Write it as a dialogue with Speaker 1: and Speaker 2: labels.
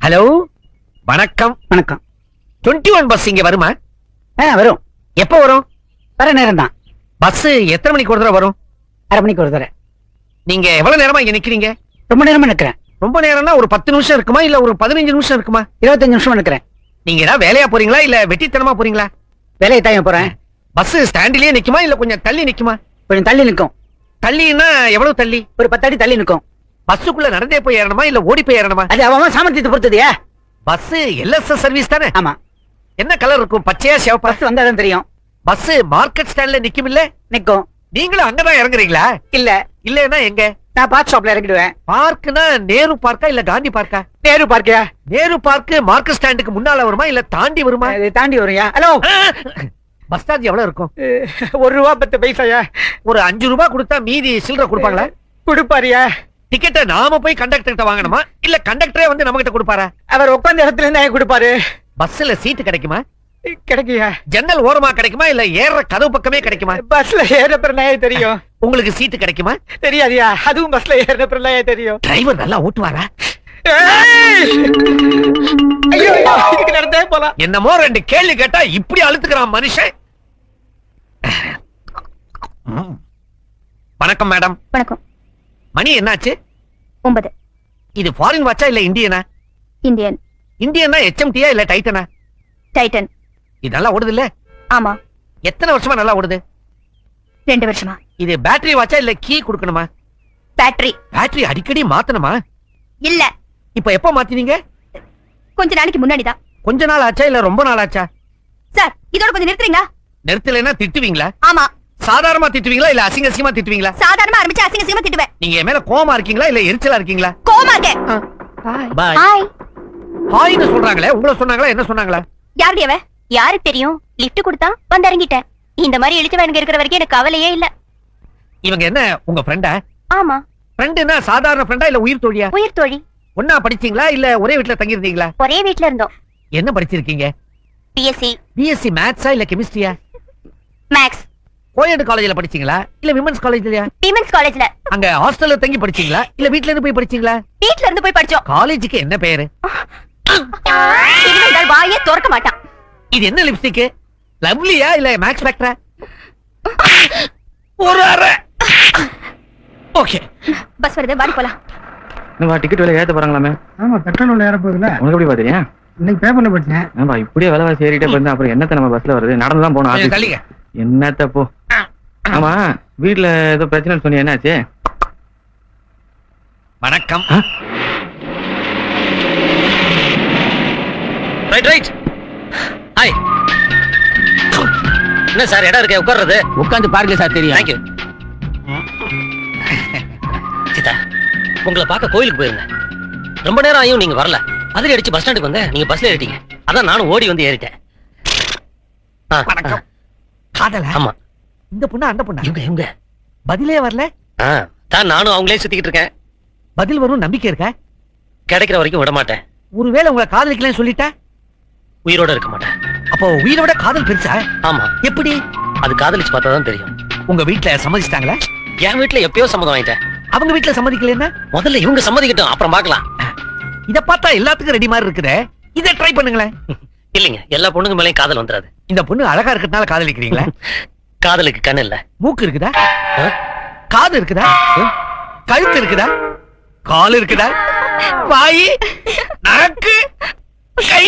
Speaker 1: Hello, வணக்கம்.
Speaker 2: வணக்கம்.
Speaker 1: 21 bus இங்க வருமா?
Speaker 2: வரும்.
Speaker 1: எப்ப வரும்?
Speaker 2: வர நேரம் தான்.
Speaker 1: பஸ் எத்தனை மணிக்கு ஒரு தடவை வரும்?
Speaker 2: அரை மணிக்கு ஒரு தடவை.
Speaker 1: நீங்க எவ்வளவு நேரமா இங்க நிக்கிறீங்க?
Speaker 2: ரொம்ப நேரமா நிக்கிறேன்.
Speaker 1: ரொம்ப நேரம்னா ஒரு 10 நிமிஷம் இருக்குமா இல்ல ஒரு 15 நிமிஷம் இருக்குமா?
Speaker 2: 25 நிமிஷம் நிக்கிறேன்.
Speaker 1: நீங்க ஏதாவது வேலையா போறீங்களா இல்ல வெட்டித்தனமா போறீங்களா?
Speaker 2: வேலையை தாயம் போறேன்.
Speaker 1: பஸ் ஸ்டாண்டிலேயே நிக்குமா இல்ல கொஞ்சம் தள்ளி நிக்குமா?
Speaker 2: கொஞ்சம் தள்ளி நிக்கும்.
Speaker 1: தள்ளின்னா எவ்வளவு தள்ளி?
Speaker 2: ஒரு 10 அடி தள்ளி நிக்கும்.
Speaker 1: பஸ்ஸுக்குள்ள நடந்தே போய் ஏறணுமா இல்ல ஓடி போய் ஏறணுமா?
Speaker 2: அது அவன் சாமர்த்தியத்தை பொறுத்தது.
Speaker 1: பஸ் எல்எஸ்எஸ் சர்வீஸ் தானே?
Speaker 2: ஆமா.
Speaker 1: என்ன கலர் இருக்கும்? பச்சையா சிவப்பா?
Speaker 2: பஸ் வந்தாதான் தெரியும்.
Speaker 1: பஸ் மார்க்கெட் ஸ்டாண்ட்ல நிக்கும் இல்ல?
Speaker 2: நிக்கும்.
Speaker 1: நீங்களும் அங்கதான் இறங்குறீங்களா?
Speaker 2: இல்ல.
Speaker 1: இல்லன்னா எங்க?
Speaker 2: நான் பார்க் ஷாப்ல இறங்கிடுவேன்.
Speaker 1: பார்க்னா நேரு பார்க்கா இல்ல காந்தி பார்க்கா?
Speaker 2: நேரு பார்க்கியா?
Speaker 1: நேரு பார்க் மார்க்கெட் ஸ்டாண்டுக்கு முன்னால வருமா இல்ல தாண்டி வருமா?
Speaker 2: தாண்டி வரும்யா. ஹலோ,
Speaker 1: பஸ் சார்ஜ் எவ்வளவு இருக்கும்?
Speaker 2: ₹1.10.
Speaker 1: ஒரு 5 ரூபாய் கொடுத்தா மீதி சில்லறை கொடுப்பாங்களா?
Speaker 2: கொடுப்பாரியா?
Speaker 1: டிக்கெட்டை நாம போய் கண்டக்டர் கிட்ட வாங்கணுமா இல்ல கண்டக்டரே வந்து நம்ம கிட்ட கொடுப்பாரா?
Speaker 2: அவர் உட்கார்ந்த இடத்துல இருந்தா கொடுப்பாரு.
Speaker 1: பஸ்ல சீட்டு கிடைக்குமா?
Speaker 2: கிடைக்குயா?
Speaker 1: ஜன்னல் ஓரமா கிடைக்குமா இல்ல ஏற கதவு பக்கமே கிடைக்குமா?
Speaker 2: பஸ்ல ஏறப்பறனே தெரியும்.
Speaker 1: உங்களுக்கு சீட்டு கிடைக்குமா?
Speaker 2: தெரியாதியா? அதுவும் பஸ்ல ஏறப்பறனே தெரியும்.
Speaker 1: டிரைவர் நல்லா ஓட்டுவாரா?
Speaker 2: ஐயோ, இதுக்கு நடந்தே போலாம்.
Speaker 1: என்னமோ 2 கேள்வி கேட்டா இப்படி அழுத்துக்கிறான் மனுஷன். வணக்கம் மேடம்.
Speaker 3: வணக்கம்.
Speaker 1: மணி என்னாச்சு?
Speaker 3: 9.
Speaker 1: இது ஃபாரின் வாட்சா இல்ல இந்தியனா?
Speaker 3: இந்தியன்.
Speaker 1: இந்தியனா HMTயா இல்ல டைட்டனா?
Speaker 3: டைட்டன்.
Speaker 1: இது நல்லா ஓடுது இல்ல?
Speaker 3: ஆமா.
Speaker 1: எத்தனை வருஷமா நல்லா ஓடுது?
Speaker 3: 2 வருஷமா.
Speaker 1: இது பேட்டரி வாட்சா இல்ல கீ கொடுக்கணுமா?
Speaker 3: பேட்டரி.
Speaker 1: பேட்டரி அடிக்கடி மாத்தணுமா?
Speaker 3: இல்ல.
Speaker 1: இப்ப எப்ப மாத்தினீங்க?
Speaker 3: கொஞ்ச நாளைக்கு முன்னாடிதான்.
Speaker 1: கொஞ்ச நாள் ஆச்சா இல்ல ரொம்ப நாள் ஆச்சா?
Speaker 3: சார், இதோட கொஞ்சம் நிறுத்துறீங்களா?
Speaker 1: நிறுத்தலைன்னா திட்டுவீங்களா?
Speaker 3: ஆமா.
Speaker 1: சாதாரணமா திட்டுவீங்களா இல்ல அசிங்க அசிங்கமா திட்டுவீங்களா?
Speaker 3: சாதாரணமா ஆரம்பிச்சு அசிங்க அசிங்கமா திட்டுவேன்.
Speaker 1: நீங்க என் மேல கோவமா இருக்கீங்களா இல்ல எரிச்சலா இருக்கீங்களா?
Speaker 3: கோவமா இருக்கேன்.
Speaker 1: பாய்.
Speaker 3: ஹாய்.
Speaker 1: ஹாய்னு சொல்றாங்களே, உங்களை சொன்னாங்களா என்ன சொன்னாங்களா?
Speaker 3: யாருடையவ? யாருக்கு தெரியும்? லிஃப்ட் கொடுத்தா வந்து இறங்கிட்டேன். இந்த மாதிரி இழுத்து வேணுங்க இருக்கிற வரைக்கும் எனக்கு கவலையே இல்ல.
Speaker 1: இவங்க என்ன உங்க ஃப்ரெண்டா?
Speaker 3: ஆமா.
Speaker 1: ஃப்ரெண்டுனா சாதாரண ஃப்ரெண்டா இல்ல உயிர் தோழியா?
Speaker 3: உயிர் தோழி.
Speaker 1: ஒன்னா படிச்சீங்களா இல்ல ஒரே வீட்ல தங்கி இருந்தீங்களா?
Speaker 3: ஒரே வீட்ல இருந்தோம்.
Speaker 1: என்ன படிச்சிருக்கீங்க?
Speaker 3: பிஎஸ்சி.
Speaker 1: பிஎஸ்சி மேத்ஸா இல்ல கெமிஸ்ட்ரியா?
Speaker 3: மேக்ஸ்.
Speaker 1: கோயட் காலேஜ்ல படிச்சீங்களா இல்ல விமென்ஸ் காலேஜ்லயா?
Speaker 3: விமென்ஸ் காலேஜ்ல.
Speaker 1: அங்க ஹாஸ்டல்ல தங்கி படிச்சீங்களா இல்ல வீட்ல இருந்து போய் படிச்சீங்களா?
Speaker 3: வீட்ல இருந்து போய் படிச்சோம்.
Speaker 1: காலேஜுக்கு என்ன பேரு?
Speaker 3: இனிமே இந்த வாயே திறக்க மாட்டான்.
Speaker 1: இது என்ன லிப்ஸ்டிக்? லவ்லியா இல்ல மேக்ஸ் ஃபேக்டரா? ஒரு அரை. ஓகே.
Speaker 3: பஸ் வருது, வாடி போலாம்.
Speaker 4: என்னப்பா டிக்கெட் விலை ஏத்த போறாங்களாமே?
Speaker 5: ஆமா, பெட்ரோல் விலை ஏற போகுதுல.
Speaker 4: உனக்கு எப்படி பாத்தீங்க?
Speaker 5: இன்னைக்கு பேப்பர்ல படிச்சேன்.
Speaker 4: ஆமா, இப்படியே விலைவாசி ஏறிட்டே போயிருந்தா அப்புறம் என்னத்த நம்ம பஸ்ல வருது? நடந்துதான் போனோம்
Speaker 1: கொஞ்சம்
Speaker 4: ஆபீஸ்.
Speaker 1: தள்ளிங்க.
Speaker 4: என்னத்த போ. ஆமா, வீட்ல ஏதோ பிரச்சனை சொன்னி, என்னாச்சு?
Speaker 1: வணக்கம்.
Speaker 4: ஆ?
Speaker 1: Right right. ஹாய். என்ன சார் இடம் இருக்கே உட்கார்றது?
Speaker 2: உட்கார்ந்து பாருங்க சார், தெரியும்.
Speaker 1: Thank you. சீதா, உங்களை பார்க்க கோயிலுக்கு போயிருந்தேன். ரொம்ப நேரம் ஆயும் நீங்க வரல. அதிரி அடிச்சு பஸ் ஸ்டாண்டுக்கு வந்தேன். நீங்க பஸ்ல ஏறிட்டீங்க. அதான் நானும் ஓடி வந்து ஏறிட்டேன். வணக்கம். காதலா? ஆமா. இந்த பொண்ணு அந்த பொண்ணு இவங்க பதிலே வரல. தான் நானும் அவங்களே சுத்திக்கிட்டு இருக்கேன். பதில் வரும் நம்பிக்கை இருக்கா? கிடைக்கிற வரைக்கும் விட மாட்டேன். ஒருவேளை உங்களை காதலிக்கலன்னு சொல்லிட்டா உயிரோட இருக்க மாட்டேன். அப்போ உயிரோட காதல் பெருசா? ஆமா. எப்படி? அது காதலிச்சு பார்த்தா தான் தெரியும். உங்க வீட்ல சம்மதிச்சிட்டாங்களா? என் வீட்ல எப்பயோ சம்மதம் வாங்கிட்டேன். அவங்க வீட்ல சம்மதிக்கலன்னா முதல்ல இவங்க சம்மதிக்கட்டும், அப்புறம் பார்க்கலாம். இத பார்த்தா எல்லாத்துக்கும் ரெடி மாதிரி இருக்குதே. இத ட்ரை பண்ணுங்களேன். இல்லங்க, எல்லா பொண்ணுங்க மேலயும் காதல் வந்துராது. இந்த பொண்ணு அழகா இருக்கிறதுனால காதலிக்கிறீங்களா? காதலுக்கு கண்ணு இல்ல. மூக்கு இருக்குதா? காது இருக்குதா? கழுத்து இருக்குதா? கால் இருக்குதா? வாய், நாக்கு, கை